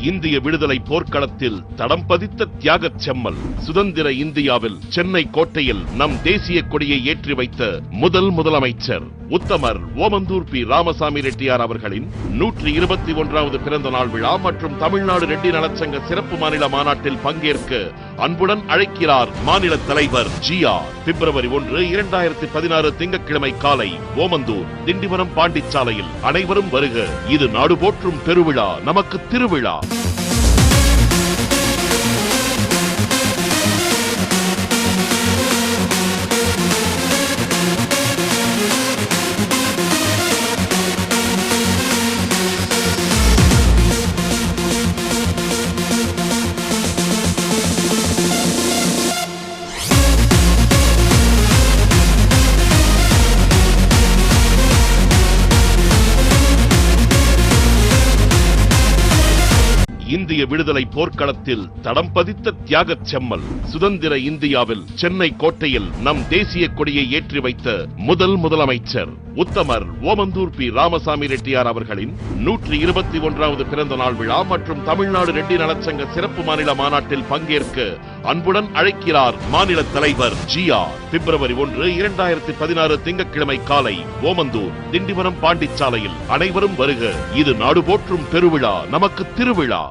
இந்திய விடுதலை போர்க்களத்தில் தடம் பதித்த தியாகச் செம்மல். சுதந்திர இந்தியாவில் சென்னை கோட்டையில் நம் தேசிய கொடியை ஏற்றி வைத்த முதலமைச்சர் உத்தமர் ஓமந்தூர் பி. ராமசாமி ரெட்டியார் அவர்களின் 121வது பிறந்த நாள் விழா மற்றும் தமிழ்நாடு ரெட்டி நலச்சங்க சிறப்பு மாநில மாநாட்டில் பங்கேற்க அன்புடன் அழைக்கிறார் மாநில தலைவர் ஜி.ஆர். பிப்ரவரி 1, 2016 திங்கட்கிழமை காலை ஓமந்தூர் திண்டிவனம் பாண்டிச்சாலையில் அனைவரும் வருக. இது நாடு போற்றும் பெருவிழா, நமக்கு திருவிழா. இந்திய விடுதலை போர்க்களத்தில் தடம் பதித்த தியாகச் செம்மல். சுதந்திர இந்தியாவில் சென்னை கோட்டையில் நம் தேசிய கொடியை ஏற்றி வைத்த முதலமைச்சர் உத்தமர் ஓமந்தூர் பி. ராமசாமி ரெட்டியார் அவர்களின் 121வது பிறந்த நாள் விழா மற்றும் தமிழ்நாடு ரெட்டி நலச்சங்க சிறப்பு மாநில மாநாட்டில் பங்கேற்க அன்புடன் அழைக்கிறார் மாநில தலைவர் ஜி.ஆர். பிப்ரவரி 1, 2016 திங்கட்கிழமை காலை ஓமந்தூர் திண்டிவனம் பாண்டிச்சாலையில் அனைவரும் வருக. இது நாடு போற்றும் பெருவிழா, நமக்கு திருவிழா.